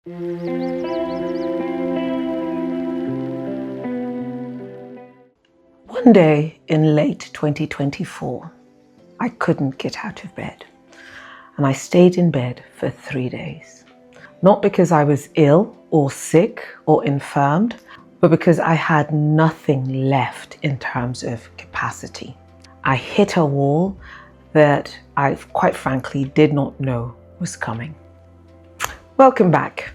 One day in late 2024, I couldn't get out of bed, and I stayed in bed for 3 days. Not because I was ill or sick or infirmed, but because I had nothing left in terms of capacity. I hit a wall that I quite frankly did not know was coming. Welcome back.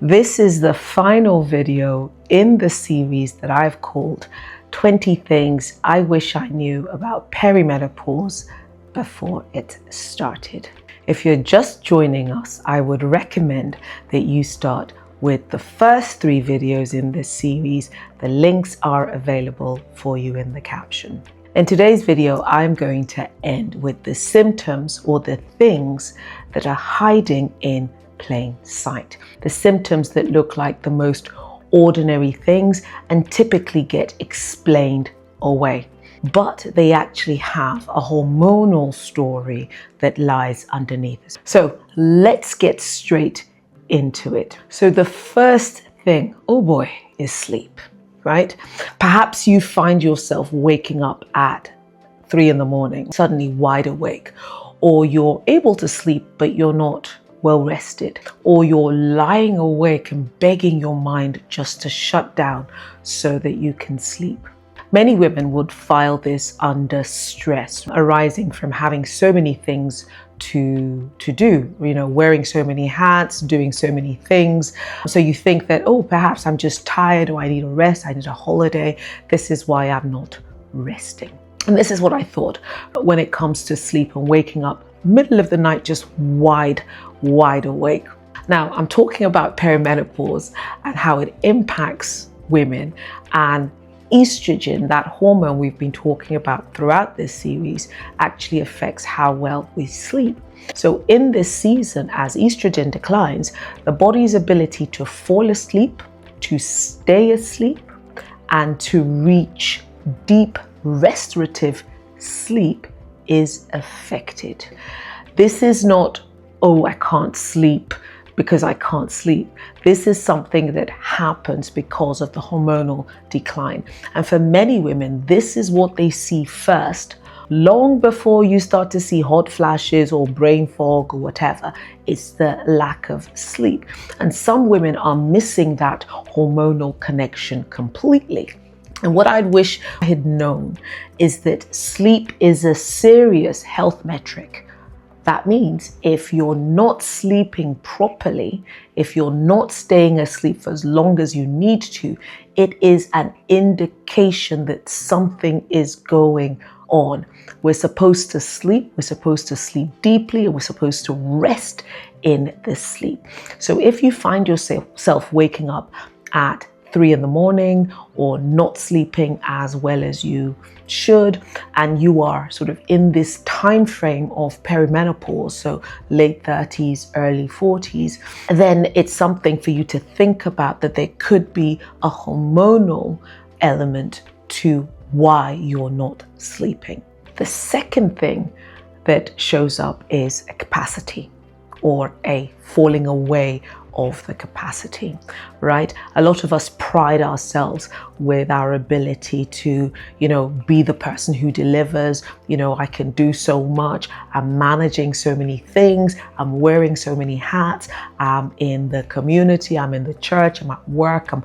This is the final video in the series that I've called 20 Things I Wish I Knew About Perimenopause Before It Started. If you're just joining us, I would recommend that you start with the first 3 videos in this series. The links are available for you in the caption. In today's video, I'm going to end with the symptoms or the things that are hiding in plain sight. The symptoms that look like the most ordinary things and typically get explained away, but they actually have a hormonal story that lies underneath. So let's get straight into it. So the first thing, oh boy, is sleep, right? Perhaps you find yourself waking up at 3 a.m, suddenly wide awake, or you're able to sleep, but you're not well rested, or you're lying awake and begging your mind just to shut down so that you can sleep. Many women would file this under stress arising from having so many things to do, wearing so many hats, doing so many things. So you think that, oh, perhaps I'm just tired, or I need a rest, I need a holiday. This is why I'm not resting. And this is what I thought when it comes to sleep and waking up middle of the night, just wide awake. Now, I'm talking about perimenopause and how it impacts women, and estrogen, that hormone we've been talking about throughout this series, actually affects how well we sleep. So in this season, as estrogen declines, the body's ability to fall asleep, to stay asleep, and to reach deep restorative sleep is affected. This is not, oh, I can't sleep because I can't sleep. This is something that happens because of the hormonal decline. And for many women, this is what they see first, long before you start to see hot flashes or brain fog or whatever. It's the lack of sleep. And some women are missing that hormonal connection completely. And what I'd wish I had known is that sleep is a serious health metric. That means if you're not sleeping properly, if you're not staying asleep for as long as you need to, it is an indication that something is going on. We're supposed to sleep, we're supposed to sleep deeply, and we're supposed to rest in the sleep. So if you find yourself waking up at 3 a.m. or not sleeping as well as you should, and you are sort of in this time frame of perimenopause, so late 30s, early 40s, then it's something for you to think about, that there could be a hormonal element to why you're not sleeping. The second thing that shows up is a capacity, or a falling away of the capacity, right? A lot of us pride ourselves with our ability to, be the person who delivers. I can do so much. I'm managing so many things. I'm wearing so many hats. I'm in the community. I'm in the church. I'm at work. I'm,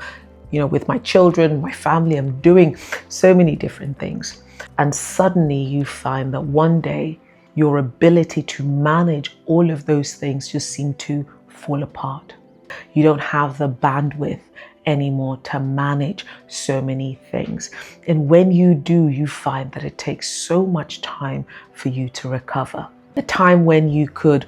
with my children, my family. I'm doing so many different things. And suddenly you find that one day your ability to manage all of those things just seem to fall apart. You don't have the bandwidth anymore to manage so many things. And when you do, you find that it takes so much time for you to recover. The time when you could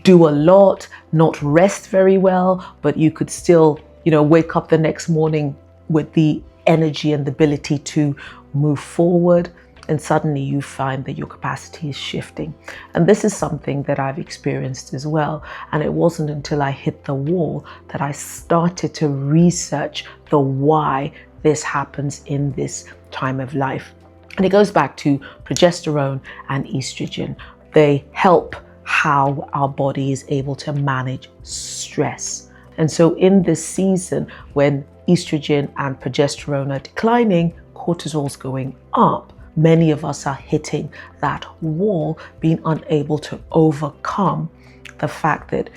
do a lot, not rest very well, but you could still, wake up the next morning with the energy and the ability to move forward. And suddenly you find that your capacity is shifting. And this is something that I've experienced as well. And it wasn't until I hit the wall that I started to research the why this happens in this time of life. And it goes back to progesterone and estrogen. They help how our body is able to manage stress. And so in this season, when estrogen and progesterone are declining, cortisol's going up, many of us are hitting that wall, being unable to overcome the fact that,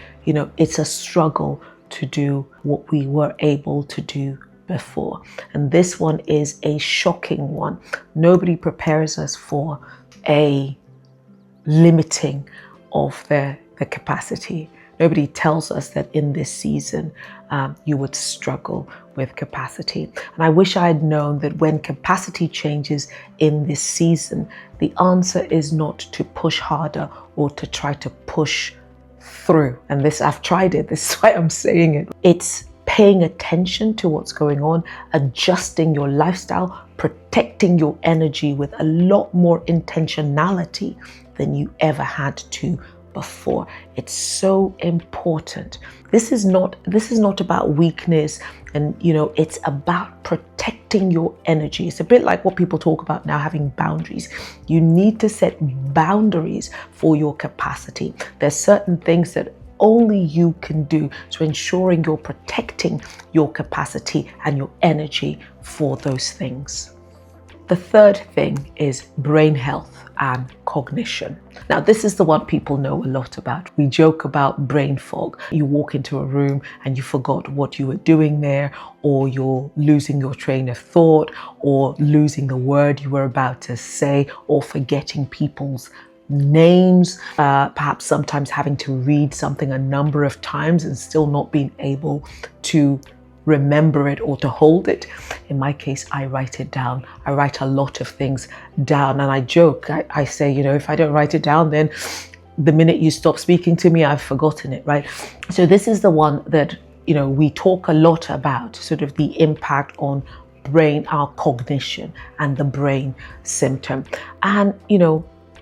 it's a struggle to do what we were able to do before. And this one is a shocking one. Nobody prepares us for a limiting of the capacity. Nobody tells us that in this season you would struggle with capacity. And I wish I had known that when capacity changes in this season, the answer is not to push harder or to try to push through. And this, I've tried it, this is why I'm saying it. It's paying attention to what's going on, adjusting your lifestyle, protecting your energy with a lot more intentionality than you ever had to before. It's so important. This is not about weakness, and it's about protecting your energy. It's a bit like what people talk about now, having boundaries. You need to set boundaries for your capacity. There's certain things that only you can do, so ensuring you're protecting your capacity and your energy for those things. The third thing is brain health and cognition. Now, this is the one people know a lot about. We joke about brain fog. You walk into a room and you forgot what you were doing there, or you're losing your train of thought, or losing the word you were about to say, or forgetting people's names, perhaps sometimes having to read something a number of times and still not being able to remember it or to hold it. In my case, I write it down. I write a lot of things down, and I joke. I say, if I don't write it down, then the minute you stop speaking to me, I've forgotten it, right? So this is the one that, we talk a lot about, sort of the impact on brain, our cognition, and the brain symptom. And,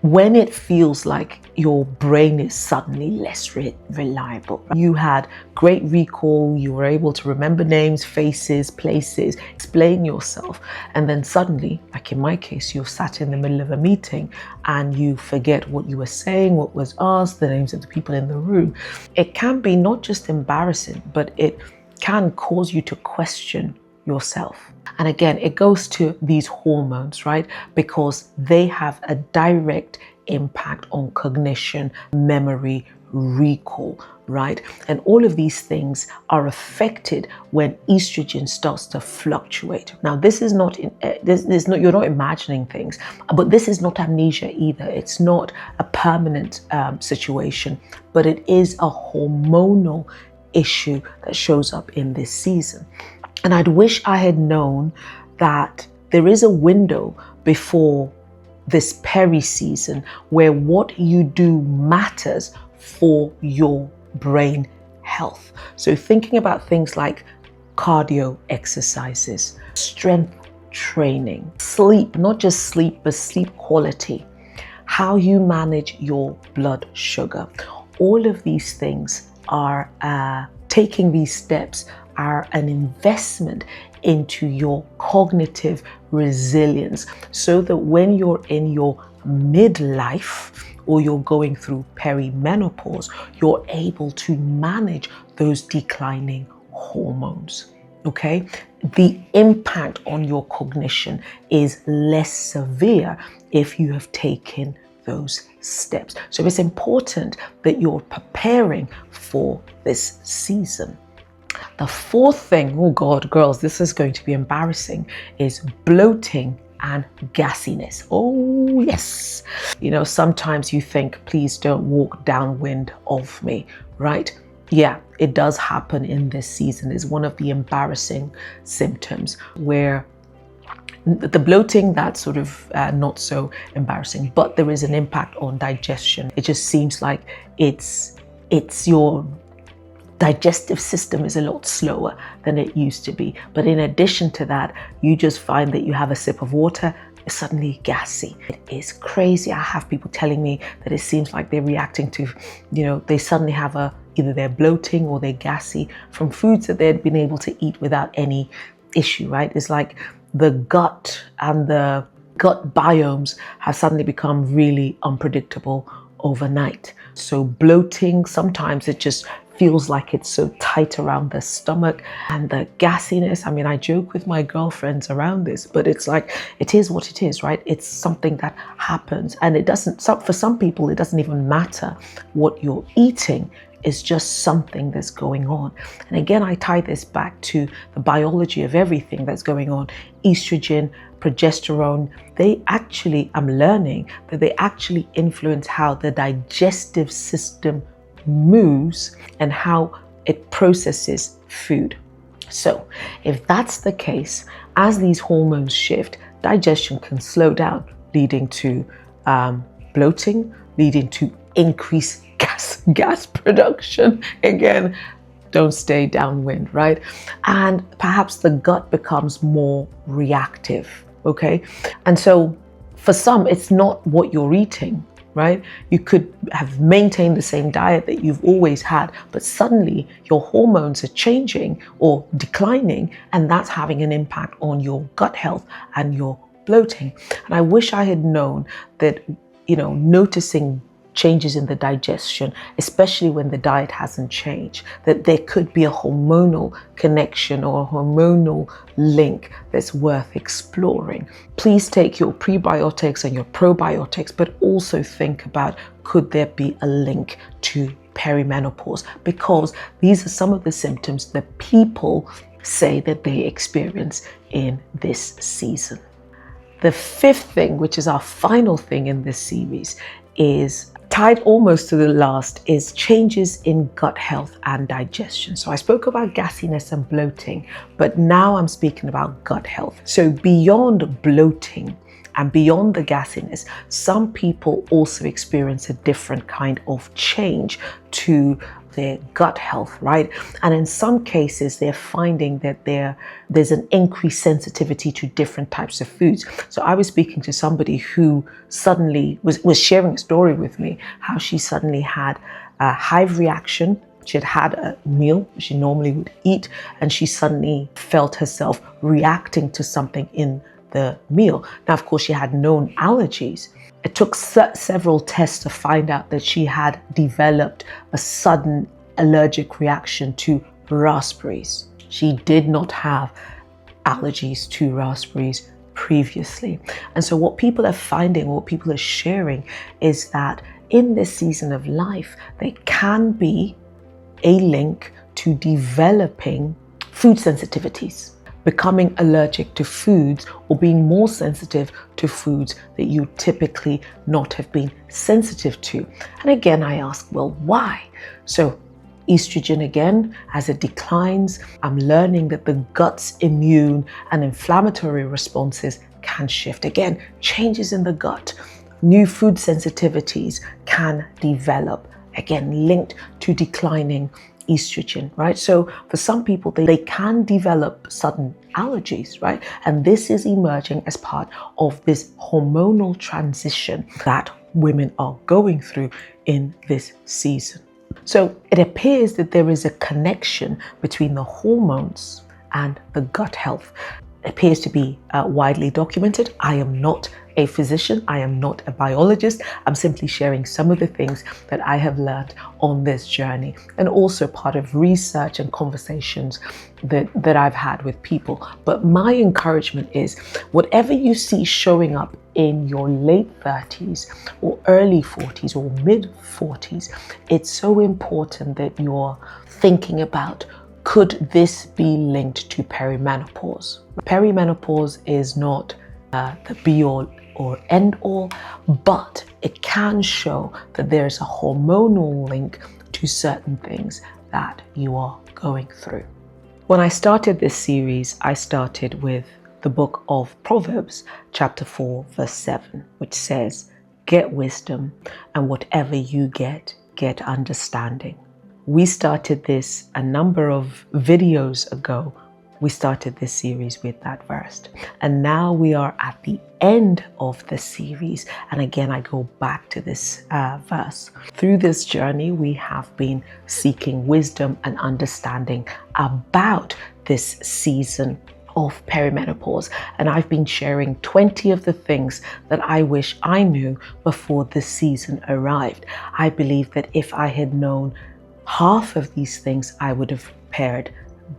when it feels like your brain is suddenly less reliable. You had great recall, you were able to remember names, faces, places, explain yourself, and then suddenly, like in my case, you're sat in the middle of a meeting and you forget what you were saying, what was asked, the names of the people in the room. It can be not just embarrassing, but it can cause you to question yourself. And again, it goes to these hormones, right? Because they have a direct impact on cognition, memory, recall, right? And all of these things are affected when estrogen starts to fluctuate. Now, this is not, you're not imagining things, but this is not amnesia either. It's not a permanent situation, but it is a hormonal issue that shows up in this season. And I'd wish I had known that there is a window before this peri season where what you do matters for your brain health. So thinking about things like cardio exercises, strength training, sleep, not just sleep, but sleep quality, how you manage your blood sugar. All of these things are taking these steps are an investment into your cognitive resilience, so that when you're in your midlife or you're going through perimenopause, you're able to manage those declining hormones. Okay? The impact on your cognition is less severe if you have taken those steps. So it's important that you're preparing for this season. The fourth thing, oh God, girls, this is going to be embarrassing, is bloating and gassiness. Oh yes. Sometimes you think, please don't walk downwind of me, right? Yeah, it does happen in this season. It's one of the embarrassing symptoms where the bloating, that's sort of not so embarrassing, but there is an impact on digestion. It just seems like it's your digestive system is a lot slower than it used to be. But in addition to that, you just find that you have a sip of water, it's suddenly gassy. It is crazy. I have people telling me that it seems like they're reacting to, they suddenly have either they're bloating or they're gassy from foods that they'd been able to eat without any issue, right? It's like the gut and the gut biomes have suddenly become really unpredictable overnight. So bloating, sometimes it just feels like it's so tight around the stomach, and the gassiness. I mean, I joke with my girlfriends around this, but it's like, it is what it is, right? It's something that happens, and it doesn't, for some people, it doesn't even matter what you're eating. It's just something that's going on. And again, I tie this back to the biology of everything that's going on. Estrogen, progesterone, they actually, I'm learning that they actually influence how the digestive system moves and how it processes food. So if that's the case, as these hormones shift, digestion can slow down, leading to bloating, leading to increased gas production. Again, don't stay downwind, right? And perhaps the gut becomes more reactive, okay? And so for some, it's not what you're eating, right? You could have maintained the same diet that you've always had, but suddenly your hormones are changing or declining, and that's having an impact on your gut health and your bloating. And I wish I had known that, noticing changes in the digestion, especially when the diet hasn't changed, that there could be a hormonal connection or a hormonal link that's worth exploring. Please take your prebiotics and your probiotics, but also think about, could there be a link to perimenopause? Because these are some of the symptoms that people say that they experience in this season. The fifth thing, which is our final thing in this series, is tied almost to the last, is changes in gut health and digestion. So I spoke about gassiness and bloating, but now I'm speaking about gut health. So beyond bloating and beyond the gassiness, some people also experience a different kind of change to their gut health, right? And in some cases, they're finding that there's an increased sensitivity to different types of foods. So I was speaking to somebody who suddenly was sharing a story with me, how she suddenly had a hive reaction. She had a meal she normally would eat, and she suddenly felt herself reacting to something in the meal. Now, of course, she had known allergies. It took several tests to find out that she had developed a sudden allergic reaction to raspberries. She did not have allergies to raspberries previously. And so what people are finding, what people are sharing, is that in this season of life, there can be a link to developing food sensitivities, becoming allergic to foods, or being more sensitive to foods that you typically not have been sensitive to. And again, I ask, well, why? So estrogen, again, as it declines, I'm learning that the gut's immune and inflammatory responses can shift. Again, changes in the gut, new food sensitivities can develop, again, linked to declining estrogen, right? So for some people, they can develop sudden allergies, right? And this is emerging as part of this hormonal transition that women are going through in this season. So it appears that there is a connection between the hormones and the gut health. It appears to be widely documented. I am not a physician. I am not a biologist. I'm simply sharing some of the things that I have learned on this journey, and also part of research and conversations that I've had with people. But my encouragement is, whatever you see showing up in your late 30s or early 40s or mid 40s, it's so important that you're thinking about, could this be linked to perimenopause? Perimenopause is not the be-all or end-all, but it can show that there's a hormonal link to certain things that you are going through. When I started this series, I started with the book of Proverbs, chapter 4, verse 7, which says, "Get wisdom, and whatever you get understanding." We started this a number of videos ago. We started this series with that verse. And now we are at the end of the series. And again, I go back to this verse. Through this journey, we have been seeking wisdom and understanding about this season of perimenopause. And I've been sharing 20 of the things that I wish I knew before this season arrived. I believe that if I had known half of these things, I would have prepared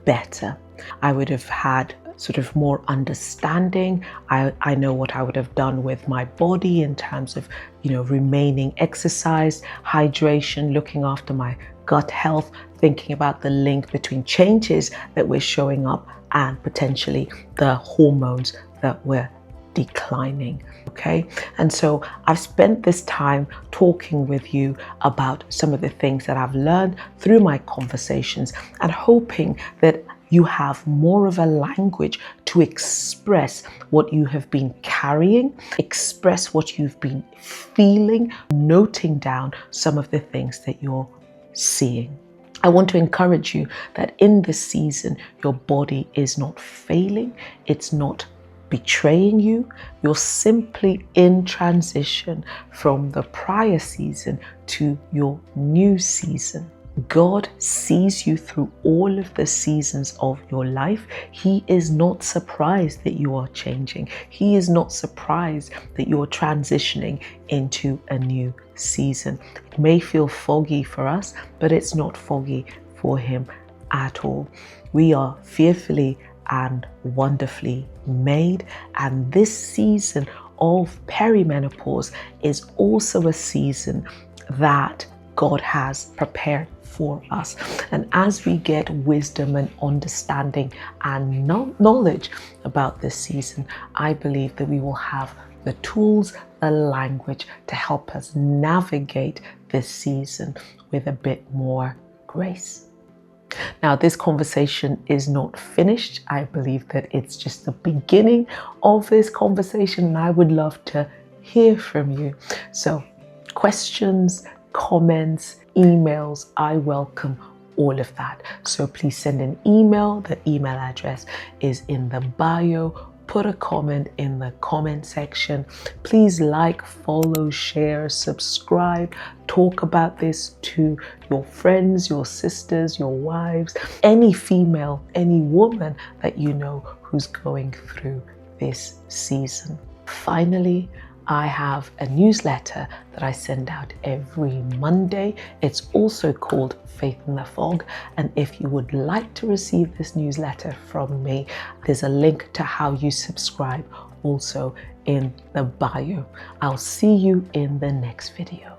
better. I would have had sort of more understanding. I know what I would have done with my body in terms of, remaining exercise, hydration, looking after my gut health, thinking about the link between changes that were showing up and potentially the hormones that were declining. Okay, and so I've spent this time talking with you about some of the things that I've learned through my conversations, and hoping that you have more of a language to express what you have been carrying, express what you've been feeling, noting down some of the things that you're seeing. I want to encourage you that in this season, your body is not failing, it's not betraying you. You're simply in transition from the prior season to your new season. God sees you through all of the seasons of your life. He is not surprised that you are changing. He is not surprised that you're transitioning into a new season. It may feel foggy for us, but it's not foggy for him at all. We are fearfully and wonderfully made, and this season of perimenopause is also a season that God has prepared for us. And as we get wisdom and understanding and knowledge about this season, I believe that we will have the tools, the language to help us navigate this season with a bit more grace. Now, this conversation is not finished. I believe that it's just the beginning of this conversation, and I would love to hear from you. So, questions, comments, emails, I welcome all of that. So please send an email. The email address is in the bio. Put a comment in the comment section. Please like, follow, share, subscribe. Talk about this to your friends, your sisters, your wives, any female, any woman that you know who's going through this season. Finally, I have a newsletter that I send out every Monday. It's also called Faith in the Fog. And if you would like to receive this newsletter from me, there's a link to how you subscribe also in the bio. I'll see you in the next video.